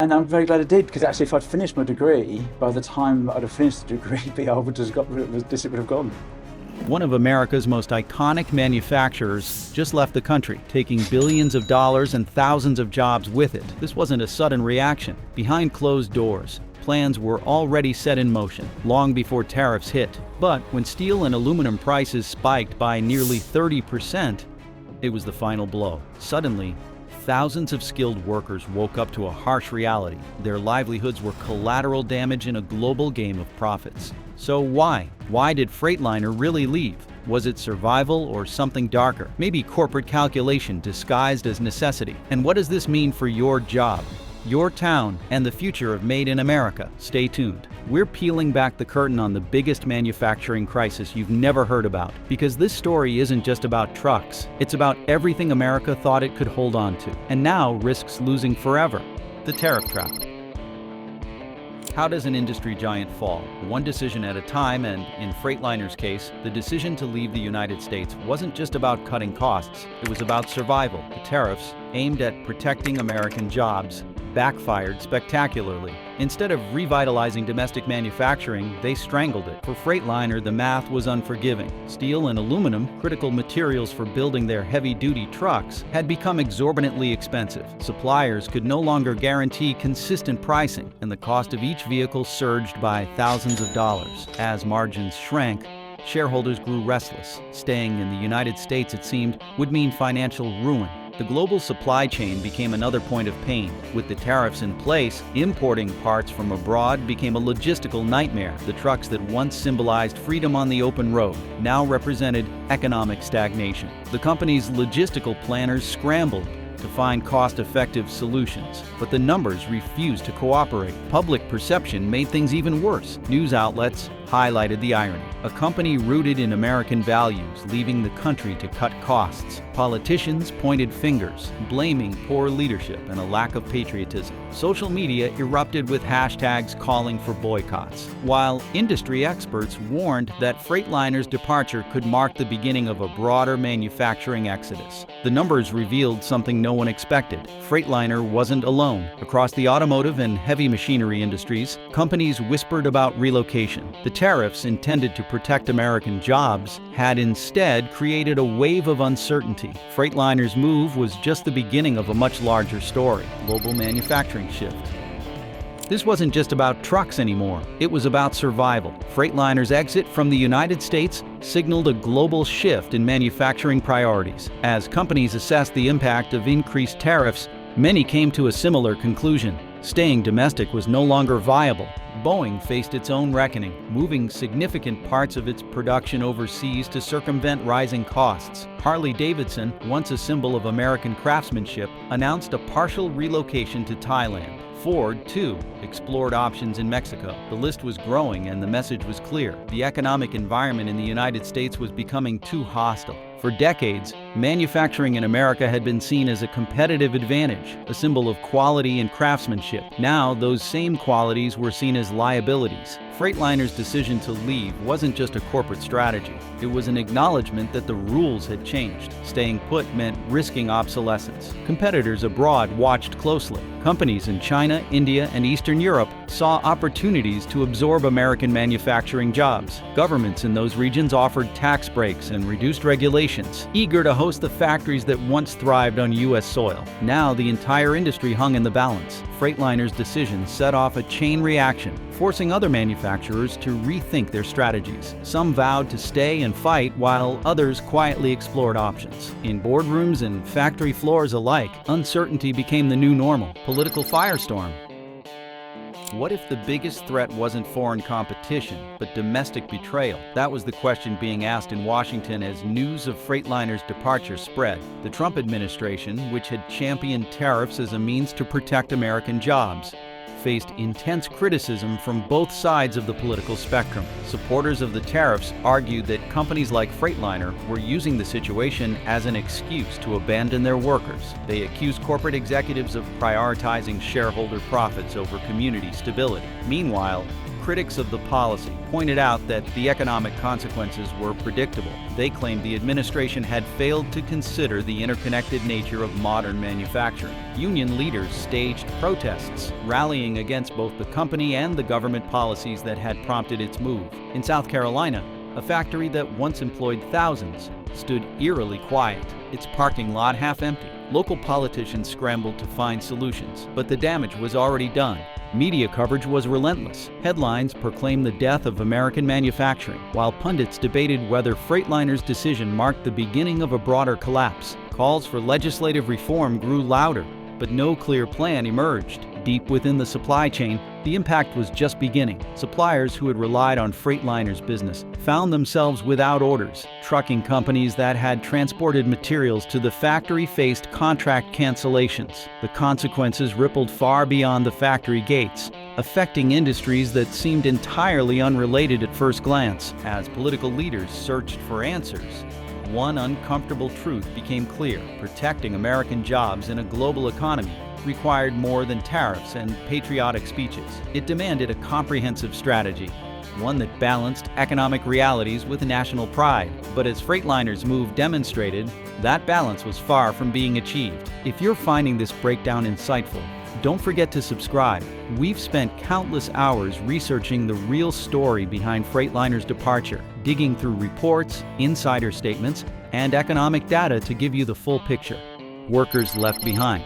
And I'm very glad I did, because actually if I'd finished my degree, by the time I'd have finished the degree, BR would have got rid of this, it would have gone. One of America's most iconic manufacturers just left the country, taking billions of dollars and thousands of jobs with it. This wasn't a sudden reaction. Behind closed doors, plans were already set in motion, long before tariffs hit. But when steel and aluminum prices spiked by nearly 30%, it was the final blow. Suddenly, thousands of skilled workers woke up to a harsh reality. Their livelihoods were collateral damage in a global game of profits. So why? Why did Freightliner really leave? Was it survival or something darker? Maybe corporate calculation disguised as necessity. And what does this mean for your job, your town, and the future of Made in America? Stay tuned. We're peeling back the curtain on the biggest manufacturing crisis you've never heard about, because this story isn't just about trucks. It's about everything America thought it could hold on to, and now risks losing forever. The Tariff Trap. How does an industry giant fall? One decision at a time, and in Freightliner's case, the decision to leave the United States wasn't just about cutting costs, it was about survival. The tariffs, aimed at protecting American jobs, backfired spectacularly. Instead of revitalizing domestic manufacturing, they strangled it. For Freightliner, the math was unforgiving. Steel and aluminum, critical materials for building their heavy-duty trucks, had become exorbitantly expensive. Suppliers could no longer guarantee consistent pricing, and the cost of each vehicle surged by thousands of dollars. As margins shrank, shareholders grew restless. Staying in the United States, it seemed, would mean financial ruin. The global supply chain became another point of pain. With the tariffs in place, importing parts from abroad became a logistical nightmare. The trucks that once symbolized freedom on the open road now represented economic stagnation. The company's logistical planners scrambled to find cost-effective solutions, but the numbers refused to cooperate. Public perception made things even worse. News outlets highlighted the irony. A company rooted in American values leaving the country to cut costs. Politicians pointed fingers, blaming poor leadership and a lack of patriotism. Social media erupted with hashtags calling for boycotts, while industry experts warned that Freightliner's departure could mark the beginning of a broader manufacturing exodus. The numbers revealed something no one expected. Freightliner wasn't alone. Across the automotive and heavy machinery industries, companies whispered about relocation. The tariffs intended to protect American jobs had instead created a wave of uncertainty. Freightliner's move was just the beginning of a much larger story: global manufacturing shift. This wasn't just about trucks anymore. It was about survival. Freightliner's exit from the United States signaled a global shift in manufacturing priorities. As companies assessed the impact of increased tariffs, many came to a similar conclusion. Staying domestic was no longer viable. Boeing faced its own reckoning, moving significant parts of its production overseas to circumvent rising costs. Harley-Davidson, once a symbol of American craftsmanship, announced a partial relocation to Thailand. Ford, too, explored options in Mexico. The list was growing and the message was clear. The economic environment in the United States was becoming too hostile. For decades, manufacturing in America had been seen as a competitive advantage, a symbol of quality and craftsmanship. Now, those same qualities were seen as liabilities. Freightliner's decision to leave wasn't just a corporate strategy. It was an acknowledgement that the rules had changed. Staying put meant risking obsolescence. Competitors abroad watched closely. Companies in China, India, and Eastern Europe saw opportunities to absorb American manufacturing jobs. Governments in those regions offered tax breaks and reduced regulations, eager to host the factories that once thrived on U.S. soil. Now the entire industry hung in the balance. Freightliner's decision set off a chain reaction, forcing other manufacturers to rethink their strategies. Some vowed to stay and fight, while others quietly explored options. In boardrooms and factory floors alike, uncertainty became the new normal. Political firestorm. What if the biggest threat wasn't foreign competition, but domestic betrayal? That was the question being asked in Washington as news of Freightliner's departure spread. The Trump administration, which had championed tariffs as a means to protect American jobs, faced intense criticism from both sides of the political spectrum. Supporters of the tariffs argued that companies like Freightliner were using the situation as an excuse to abandon their workers. They accused corporate executives of prioritizing shareholder profits over community stability. Meanwhile, Critics of the policy pointed out that the economic consequences were predictable. They claimed the administration had failed to consider the interconnected nature of modern manufacturing. Union leaders staged protests, rallying against both the company and the government policies that had prompted its move. In South Carolina, a factory that once employed thousands stood eerily quiet, its parking lot half empty. Local politicians scrambled to find solutions, but the damage was already done. Media coverage was relentless. Headlines proclaimed the death of American manufacturing, while pundits debated whether Freightliner's decision marked the beginning of a broader collapse. Calls for legislative reform grew louder, but no clear plan emerged. Deep within the supply chain, the impact was just beginning. Suppliers who had relied on Freightliner's business found themselves without orders. Trucking companies that had transported materials to the factory faced contract cancellations. The consequences rippled far beyond the factory gates, affecting industries that seemed entirely unrelated at first glance. As political leaders searched for answers, one uncomfortable truth became clear: protecting American jobs in a global economy required more than tariffs and patriotic speeches. It demanded a comprehensive strategy, one that balanced economic realities with national pride. But as Freightliner's move demonstrated, that balance was far from being achieved. If you're finding this breakdown insightful, don't forget to subscribe. We've spent countless hours researching the real story behind Freightliner's departure, digging through reports, insider statements, and economic data to give you the full picture. Workers left behind.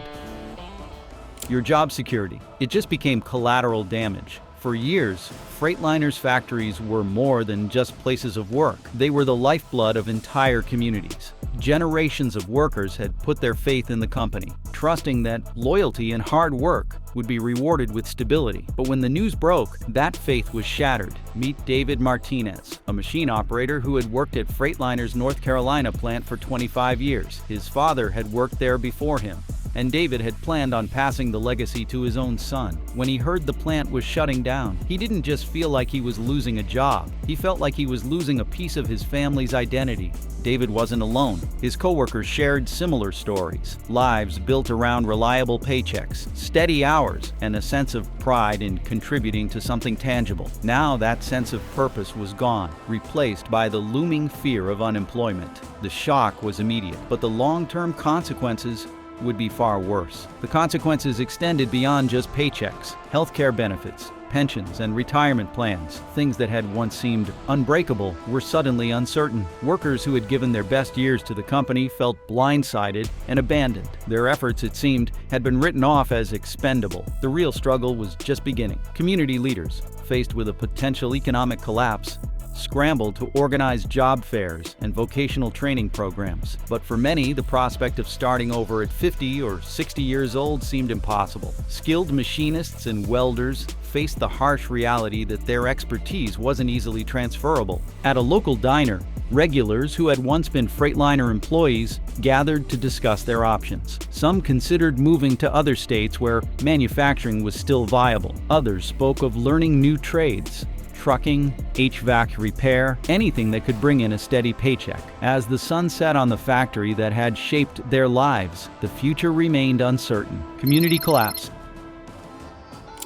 Your job security. It just became collateral damage. For years, Freightliner's factories were more than just places of work. They were the lifeblood of entire communities. Generations of workers had put their faith in the company, trusting that loyalty and hard work would be rewarded with stability. But when the news broke, that faith was shattered. Meet David Martinez, a machine operator who had worked at Freightliner's North Carolina plant for 25 years. His father had worked there before him, and David had planned on passing the legacy to his own son. When he heard the plant was shutting down, he didn't just feel like he was losing a job. He felt like he was losing a piece of his family's identity. David wasn't alone. His coworkers shared similar stories. Lives built around reliable paychecks, steady hours, and a sense of pride in contributing to something tangible. Now that sense of purpose was gone, replaced by the looming fear of unemployment. The shock was immediate, but the long-term consequences would be far worse. The consequences extended beyond just paychecks. Healthcare benefits, pensions, and retirement plans, things that had once seemed unbreakable, were suddenly uncertain. Workers who had given their best years to the company felt blindsided and abandoned. Their efforts, it seemed, had been written off as expendable. The real struggle was just beginning. Community leaders, faced with a potential economic collapse, scrambled to organize job fairs and vocational training programs. But for many, the prospect of starting over at 50 or 60 years old seemed impossible. Skilled machinists and welders faced the harsh reality that their expertise wasn't easily transferable. At a local diner, regulars who had once been Freightliner employees gathered to discuss their options. Some considered moving to other states where manufacturing was still viable. Others spoke of learning new trades: trucking, HVAC repair, anything that could bring in a steady paycheck. As the sun set on the factory that had shaped their lives, the future remained uncertain. Community collapse.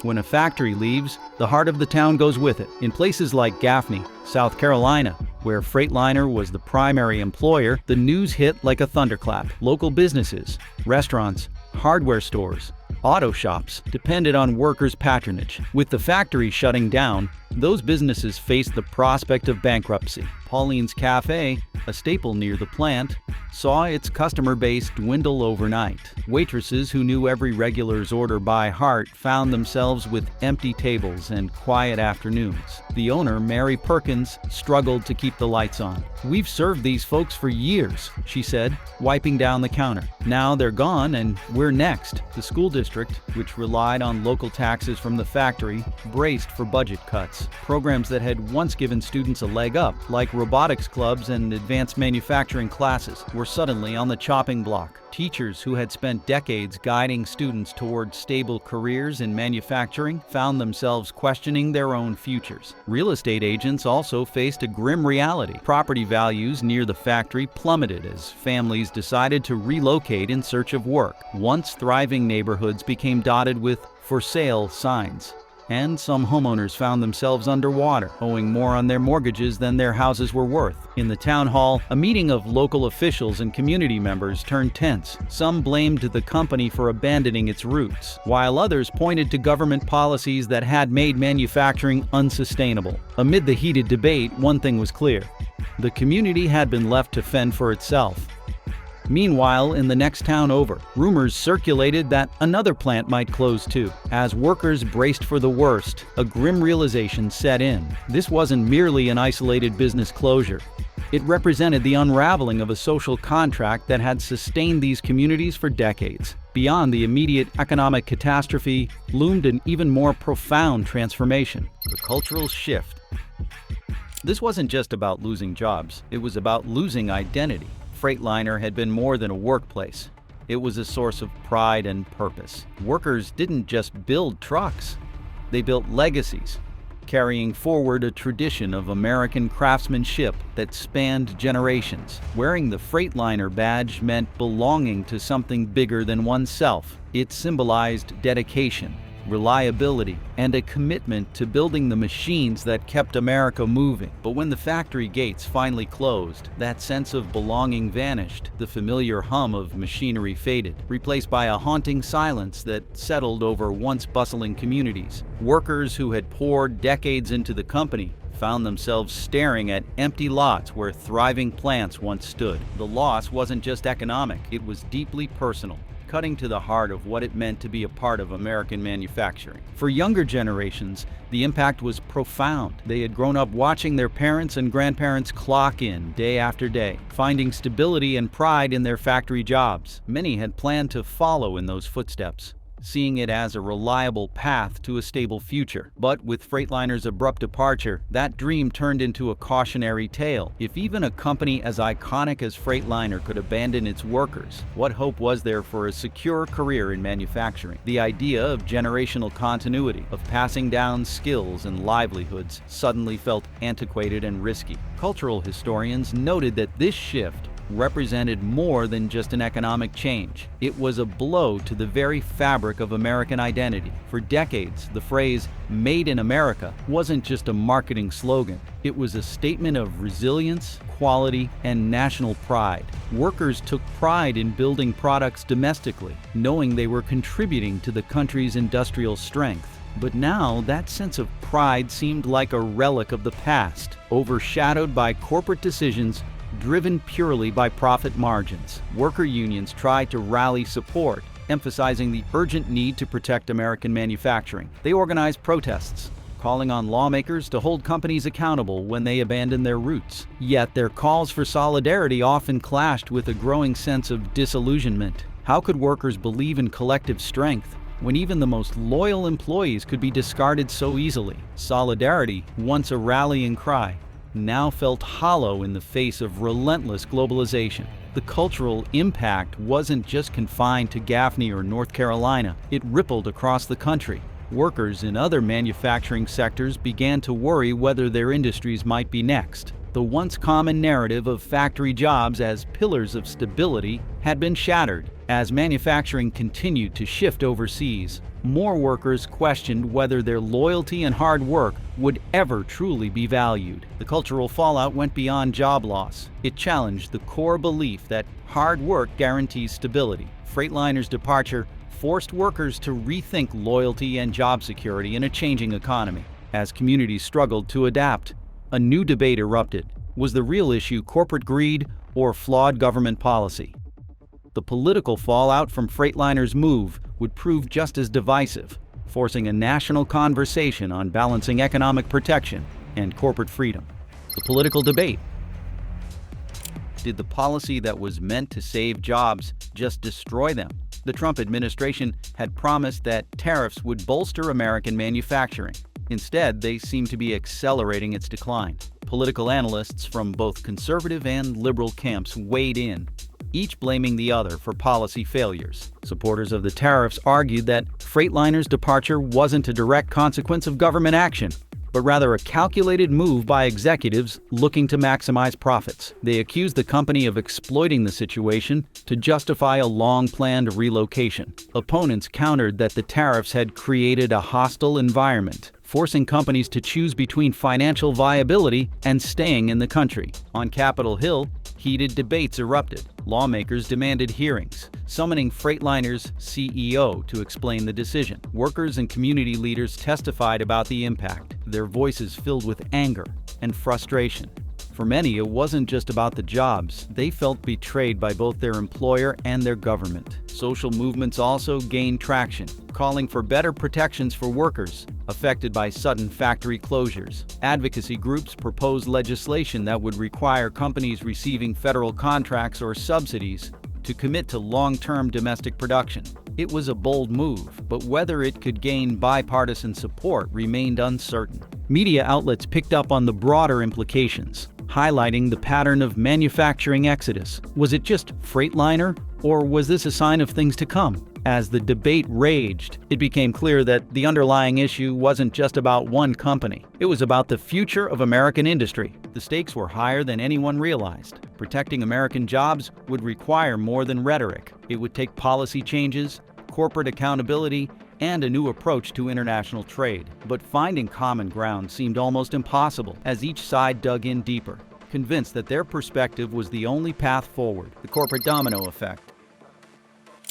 When a factory leaves, the heart of the town goes with it. In places like Gaffney, South Carolina, where Freightliner was the primary employer, the news hit like a thunderclap. Local businesses, restaurants, hardware stores, auto shops depended on workers' patronage. With the factory shutting down, those businesses faced the prospect of bankruptcy. Pauline's Cafe, a staple near the plant, saw its customer base dwindle overnight. Waitresses who knew every regular's order by heart found themselves with empty tables and quiet afternoons. The owner, Mary Perkins, struggled to keep the lights on. "We've served these folks for years," she said, wiping down the counter. "Now they're gone and we're next." The school district, which relied on local taxes from the factory, braced for budget cuts. Programs that had once given students a leg up, like robotics clubs and advanced manufacturing classes, were suddenly on the chopping block. Teachers who had spent decades guiding students toward stable careers in manufacturing found themselves questioning their own futures. Real estate agents also faced a grim reality. Property values near the factory plummeted as families decided to relocate in search of work. Once thriving neighborhoods became dotted with "for sale" signs. And some homeowners found themselves underwater, owing more on their mortgages than their houses were worth. In the town hall, a meeting of local officials and community members turned tense. Some blamed the company for abandoning its roots, while others pointed to government policies that had made manufacturing unsustainable. Amid the heated debate, one thing was clear: the community had been left to fend for itself. Meanwhile, in the next town over, rumors circulated that another plant might close too. As workers braced for the worst, a grim realization set in. This wasn't merely an isolated business closure. It represented the unraveling of a social contract that had sustained these communities for decades. Beyond the immediate economic catastrophe loomed an even more profound transformation: the cultural shift. This wasn't just about losing jobs, it was about losing identity. Freightliner had been more than a workplace. It was a source of pride and purpose. Workers didn't just build trucks, they built legacies, carrying forward a tradition of American craftsmanship that spanned generations. Wearing the Freightliner badge meant belonging to something bigger than oneself. It symbolized dedication, reliability, and a commitment to building the machines that kept America moving. But when the factory gates finally closed, that sense of belonging vanished. The familiar hum of machinery faded, replaced by a haunting silence that settled over once bustling communities. Workers who had poured decades into the company found themselves staring at empty lots where thriving plants once stood. The loss wasn't just economic, it was deeply personal, cutting to the heart of what it meant to be a part of American manufacturing. For younger generations, the impact was profound. They had grown up watching their parents and grandparents clock in day after day, finding stability and pride in their factory jobs. Many had planned to follow in those footsteps, seeing it as a reliable path to a stable future. But with Freightliner's abrupt departure, that dream turned into a cautionary tale. If even a company as iconic as Freightliner could abandon its workers, what hope was there for a secure career in manufacturing? The idea of generational continuity, of passing down skills and livelihoods, suddenly felt antiquated and risky. Cultural historians noted that this shift represented more than just an economic change. It was a blow to the very fabric of American identity. For decades, the phrase "Made in America" wasn't just a marketing slogan. It was a statement of resilience, quality, and national pride. Workers took pride in building products domestically, knowing they were contributing to the country's industrial strength. But now, that sense of pride seemed like a relic of the past, overshadowed by corporate decisions driven purely by profit margins. Worker unions tried to rally support, emphasizing the urgent need to protect American manufacturing. They organized protests, calling on lawmakers to hold companies accountable when they abandoned their roots. Yet their calls for solidarity often clashed with a growing sense of disillusionment. How could workers believe in collective strength when even the most loyal employees could be discarded so easily? Solidarity, once a rallying cry, now felt hollow in the face of relentless globalization. The cultural impact wasn't just confined to Gaffney or North Carolina, it rippled across the country. Workers in other manufacturing sectors began to worry whether their industries might be next. The once common narrative of factory jobs as pillars of stability had been shattered. As manufacturing continued to shift overseas, more workers questioned whether their loyalty and hard work would ever truly be valued. The cultural fallout went beyond job loss. It challenged the core belief that hard work guarantees stability. Freightliner's departure forced workers to rethink loyalty and job security in a changing economy. As communities struggled to adapt, a new debate erupted. Was the real issue corporate greed or flawed government policy? The political fallout from Freightliner's move would prove just as divisive, forcing a national conversation on balancing economic protection and corporate freedom. The political debate. Did the policy that was meant to save jobs just destroy them? The Trump administration had promised that tariffs would bolster American manufacturing. Instead, they seem to be accelerating its decline. Political analysts from both conservative and liberal camps weighed in, each blaming the other for policy failures. Supporters of the tariffs argued that Freightliner's departure wasn't a direct consequence of government action. but rather a calculated move by executives looking to maximize profits. They accused the company of exploiting the situation to justify a long-planned relocation. Opponents countered that the tariffs had created a hostile environment, forcing companies to choose between financial viability and staying in the country. On Capitol Hill, heated debates erupted. Lawmakers demanded hearings, summoning Freightliner's CEO to explain the decision. Workers and community leaders testified about the impact, their voices filled with anger and frustration. For many, it wasn't just about the jobs. They felt betrayed by both their employer and their government. Social movements also gained traction, calling for better protections for workers affected by sudden factory closures. Advocacy groups proposed legislation that would require companies receiving federal contracts or subsidies to commit to long-term domestic production. It was a bold move, but whether it could gain bipartisan support remained uncertain. Media outlets picked up on the broader implications, highlighting the pattern of manufacturing exodus. Was it just Freightliner, or was this a sign of things to come? As the debate raged, it became clear that the underlying issue wasn't just about one company. It was about the future of American industry. The stakes were higher than anyone realized. Protecting American jobs would require more than rhetoric. It would take policy changes, corporate accountability, and a new approach to international trade. But finding common ground seemed almost impossible as each side dug in deeper, convinced that their perspective was the only path forward. The corporate domino effect.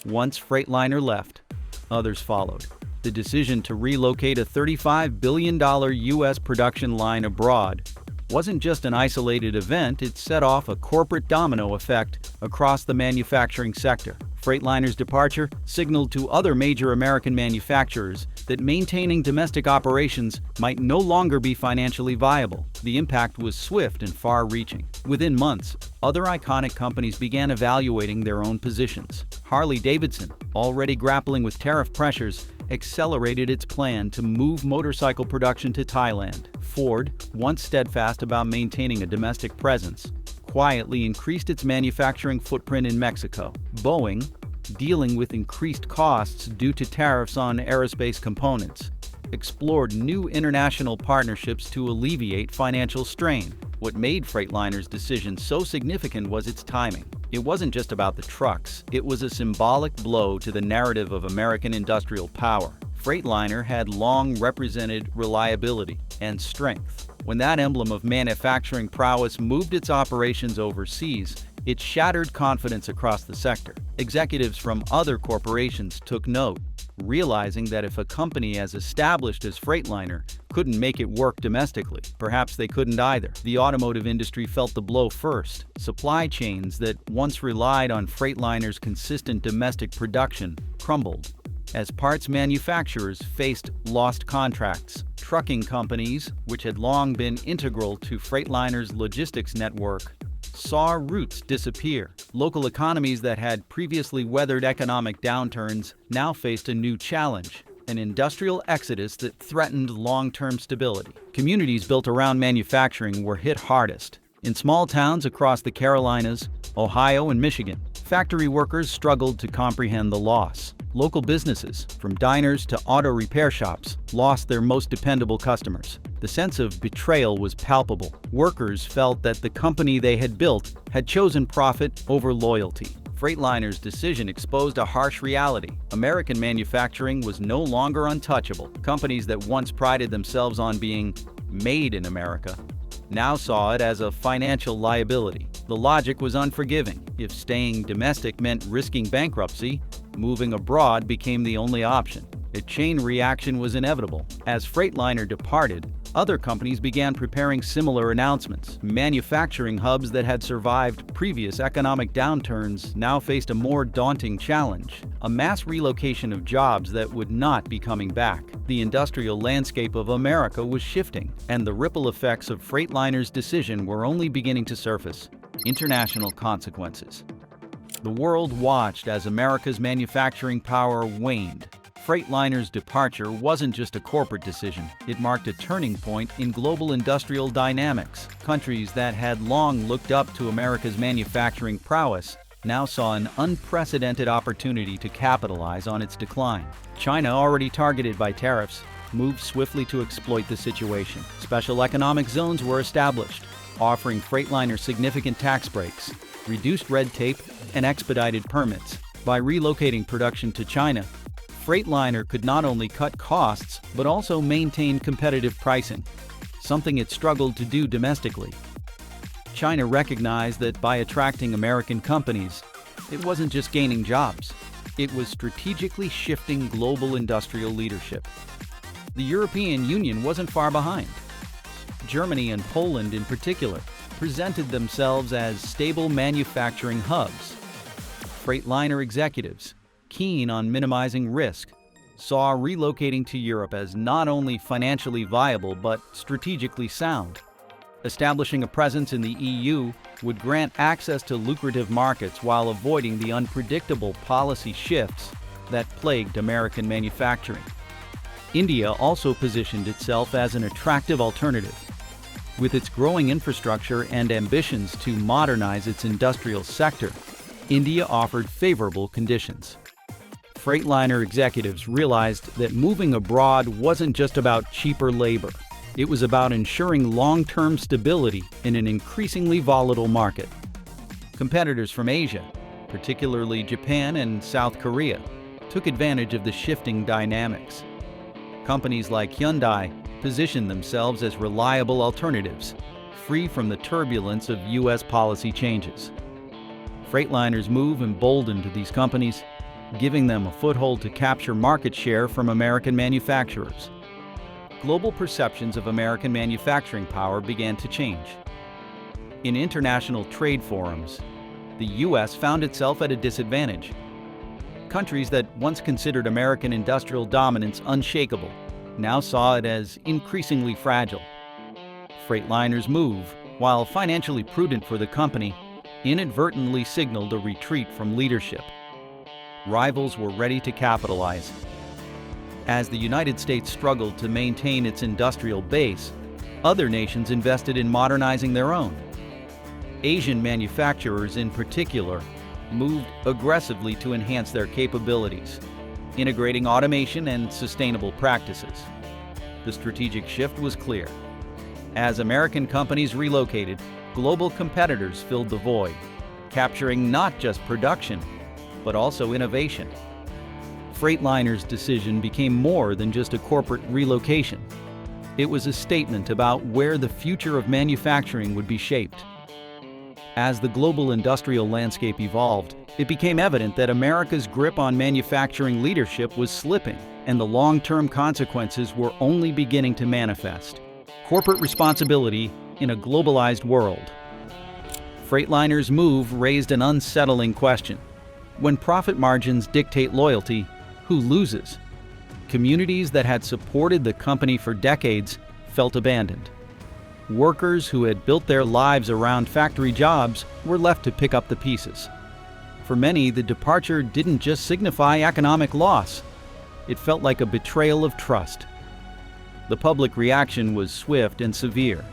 Once Freightliner left, others followed. The decision to relocate a $35 billion U.S. production line abroad wasn't just an isolated event, it set off a corporate domino effect across the manufacturing sector. Freightliner's departure signaled to other major American manufacturers that maintaining domestic operations might no longer be financially viable. The impact was swift and far-reaching. Within months, other iconic companies began evaluating their own positions. Harley-Davidson, already grappling with tariff pressures, accelerated its plan to move motorcycle production to Thailand. Ford, once steadfast about maintaining a domestic presence, quietly increased its manufacturing footprint in Mexico. Boeing, dealing with increased costs due to tariffs on aerospace components, explored new international partnerships to alleviate financial strain. What made Freightliner's decision so significant was its timing. It wasn't just about the trucks, it was a symbolic blow to the narrative of American industrial power. Freightliner had long represented reliability and strength. When that emblem of manufacturing prowess moved its operations overseas, it shattered confidence across the sector. Executives from other corporations took note, realizing that if a company as established as Freightliner couldn't make it work domestically, perhaps they couldn't either. The automotive industry felt the blow first. Supply chains that once relied on Freightliner's consistent domestic production crumbled as parts manufacturers faced lost contracts. Trucking companies, which had long been integral to Freightliner's logistics network, saw routes disappear. Local economies that had previously weathered economic downturns now faced a new challenge, an industrial exodus that threatened long-term stability. Communities built around manufacturing were hit hardest. In small towns across the Carolinas, Ohio, and Michigan, factory workers struggled to comprehend the loss. Local businesses, from diners to auto repair shops, lost their most dependable customers. The sense of betrayal was palpable. Workers felt that the company they had built had chosen profit over loyalty. Freightliner's decision exposed a harsh reality. American manufacturing was no longer untouchable. Companies that once prided themselves on being made in America now saw it as a financial liability. The logic was unforgiving. If staying domestic meant risking bankruptcy, moving abroad became the only option. A chain reaction was inevitable. As Freightliner departed, other companies began preparing similar announcements. Manufacturing hubs that had survived previous economic downturns now faced a more daunting challenge: a mass relocation of jobs that would not be coming back. The industrial landscape of America was shifting, and the ripple effects of Freightliner's decision were only beginning to surface. International consequences. The world watched as America's manufacturing power waned. Freightliner's departure wasn't just a corporate decision. It marked a turning point in global industrial dynamics. Countries that had long looked up to America's manufacturing prowess now saw an unprecedented opportunity to capitalize on its decline. China, already targeted by tariffs, moved swiftly to exploit the situation. Special economic zones were established, offering Freightliner significant tax breaks, reduced red tape, and expedited permits. By relocating production to China, Freightliner could not only cut costs, but also maintain competitive pricing, something it struggled to do domestically. China recognized that by attracting American companies, it wasn't just gaining jobs, it was strategically shifting global industrial leadership. The European Union wasn't far behind. Germany and Poland in particular presented themselves as stable manufacturing hubs. Freightliner executives, keen on minimizing risk, saw relocating to Europe as not only financially viable but strategically sound. Establishing a presence in the EU would grant access to lucrative markets while avoiding the unpredictable policy shifts that plagued American manufacturing. India also positioned itself as an attractive alternative. With its growing infrastructure and ambitions to modernize its industrial sector, India offered favorable conditions. Freightliner executives realized that moving abroad wasn't just about cheaper labor. It was about ensuring long-term stability in an increasingly volatile market. Competitors from Asia, particularly Japan and South Korea, took advantage of the shifting dynamics. Companies like Hyundai positioned themselves as reliable alternatives, free from the turbulence of U.S. policy changes. Freightliner's move emboldened these companies, giving them a foothold to capture market share from American manufacturers. Global perceptions of American manufacturing power began to change. In international trade forums, the U.S. found itself at a disadvantage. Countries that once considered American industrial dominance unshakable now saw it as increasingly fragile. Freightliner's move, while financially prudent for the company, inadvertently signaled a retreat from leadership. Rivals were ready to capitalize. As the United States struggled to maintain its industrial base, other nations invested in modernizing their own. Asian manufacturers in particular moved aggressively to enhance their capabilities, integrating automation and sustainable practices. The strategic shift was clear. As American companies relocated, global competitors filled the void, capturing not just production, but also innovation. Freightliner's decision became more than just a corporate relocation. It was a statement about where the future of manufacturing would be shaped. As the global industrial landscape evolved, it became evident that America's grip on manufacturing leadership was slipping, and the long-term consequences were only beginning to manifest. Corporate responsibility in a globalized world. Freightliner's move raised an unsettling question. When profit margins dictate loyalty, who loses? Communities that had supported the company for decades felt abandoned. Workers who had built their lives around factory jobs were left to pick up the pieces. For many, the departure didn't just signify economic loss. It felt like a betrayal of trust. The public reaction was swift and severe.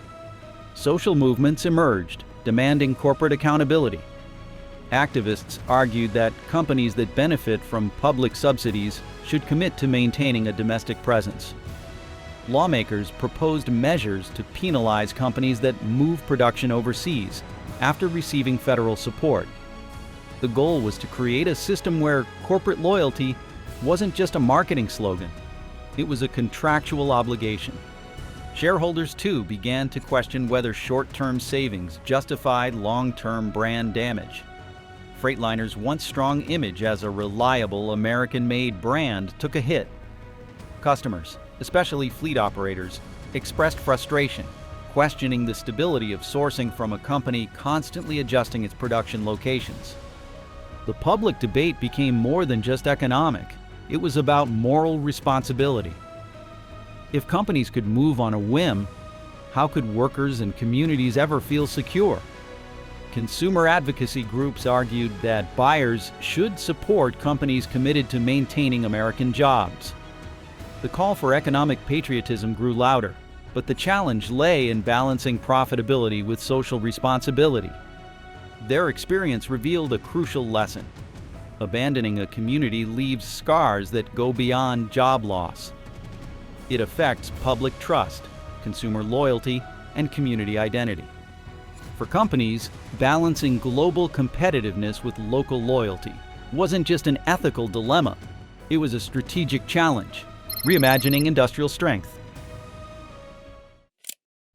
Social movements emerged, demanding corporate accountability. Activists argued that companies that benefit from public subsidies should commit to maintaining a domestic presence. Lawmakers proposed measures to penalize companies that move production overseas after receiving federal support. The goal was to create a system where corporate loyalty wasn't just a marketing slogan, it was a contractual obligation. Shareholders, too, began to question whether short-term savings justified long-term brand damage. Freightliner's once strong image as a reliable American-made brand took a hit. Customers, especially fleet operators, expressed frustration, questioning the stability of sourcing from a company constantly adjusting its production locations. The public debate became more than just economic. It was about moral responsibility. If companies could move on a whim, how could workers and communities ever feel secure? Consumer advocacy groups argued that buyers should support companies committed to maintaining American jobs. The call for economic patriotism grew louder, but the challenge lay in balancing profitability with social responsibility. Their experience revealed a crucial lesson. Abandoning a community leaves scars that go beyond job loss. It affects public trust, consumer loyalty, and community identity. For companies, balancing global competitiveness with local loyalty wasn't just an ethical dilemma, it was a strategic challenge. Reimagining industrial strength.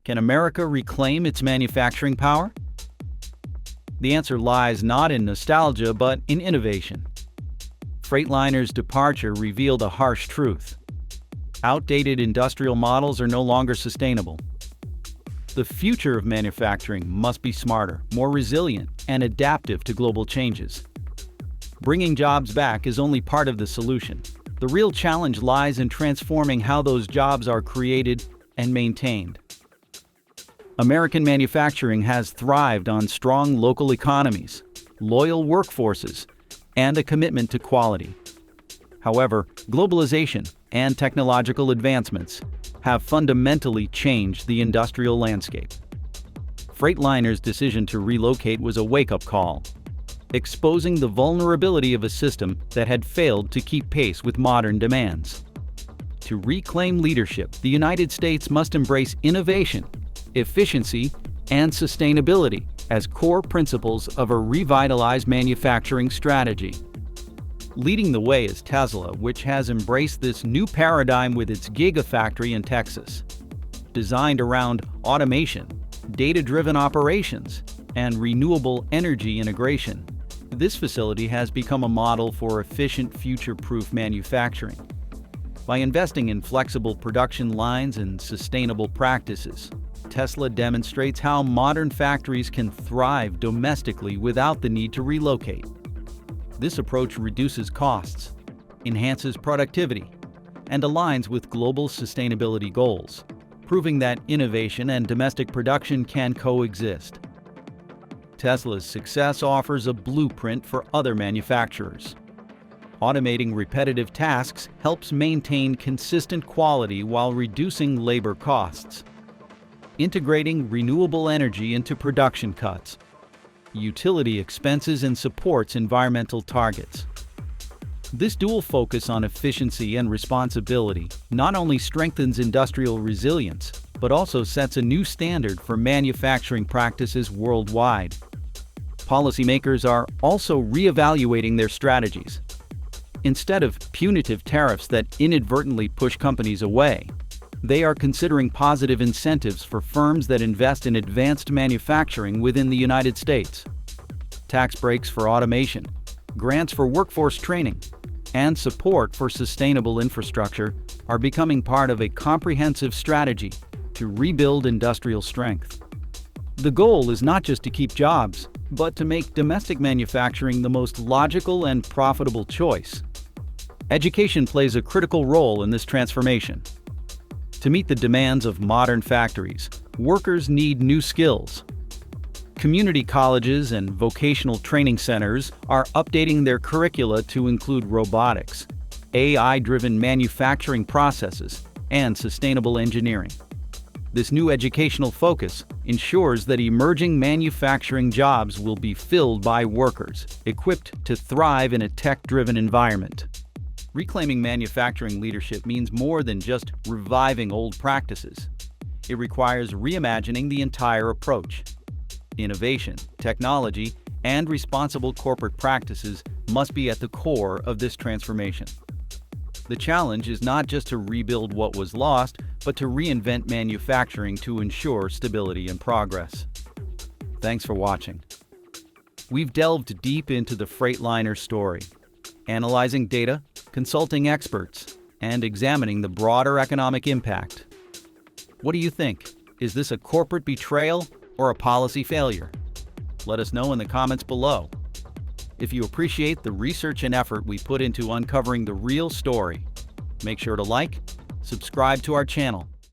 Can America reclaim its manufacturing power? The answer lies not in nostalgia, but in innovation. Freightliner's departure revealed a harsh truth. Outdated industrial models are no longer sustainable. The future of manufacturing must be smarter, more resilient, and adaptive to global changes. Bringing jobs back is only part of the solution. The real challenge lies in transforming how those jobs are created and maintained. American manufacturing has thrived on strong local economies, loyal workforces, and a commitment to quality. However, globalization and technological advancements have fundamentally changed the industrial landscape. Freightliner's decision to relocate was a wake-up call, exposing the vulnerability of a system that had failed to keep pace with modern demands. To reclaim leadership, the United States must embrace innovation, efficiency, and sustainability as core principles of a revitalized manufacturing strategy. Leading the way is Tesla, which has embraced this new paradigm with its Gigafactory in Texas. Designed around automation, data-driven operations, and renewable energy integration, this facility has become a model for efficient, future-proof manufacturing. By investing in flexible production lines and sustainable practices, Tesla demonstrates how modern factories can thrive domestically without the need to relocate. This approach reduces costs, enhances productivity, and aligns with global sustainability goals, proving that innovation and domestic production can coexist. Tesla's success offers a blueprint for other manufacturers. Automating repetitive tasks helps maintain consistent quality while reducing labor costs. Integrating renewable energy into production cuts utility expenses and supports environmental targets. This dual focus on efficiency and responsibility not only strengthens industrial resilience, but also sets a new standard for manufacturing practices worldwide. Policymakers are also reevaluating their strategies. Instead of punitive tariffs that inadvertently push companies away, they are considering positive incentives for firms that invest in advanced manufacturing within the United States. Tax breaks for automation, grants for workforce training, and support for sustainable infrastructure are becoming part of a comprehensive strategy to rebuild industrial strength. The goal is not just to keep jobs, but to make domestic manufacturing the most logical and profitable choice. Education plays a critical role in this transformation. To meet the demands of modern factories, workers need new skills. Community colleges and vocational training centers are updating their curricula to include robotics, AI-driven manufacturing processes, and sustainable engineering. This new educational focus ensures that emerging manufacturing jobs will be filled by workers equipped to thrive in a tech-driven environment. Reclaiming manufacturing leadership means more than just reviving old practices. It requires reimagining the entire approach. Innovation, technology, and responsible corporate practices must be at the core of this transformation. The challenge is not just to rebuild what was lost, but to reinvent manufacturing to ensure stability and progress. Thanks for watching. We've delved deep into the Freightliner story, analyzing data, consulting experts, and examining the broader economic impact. What do you think? Is this a corporate betrayal or a policy failure? Let us know in the comments below. If you appreciate the research and effort we put into uncovering the real story, make sure to like, subscribe to our channel,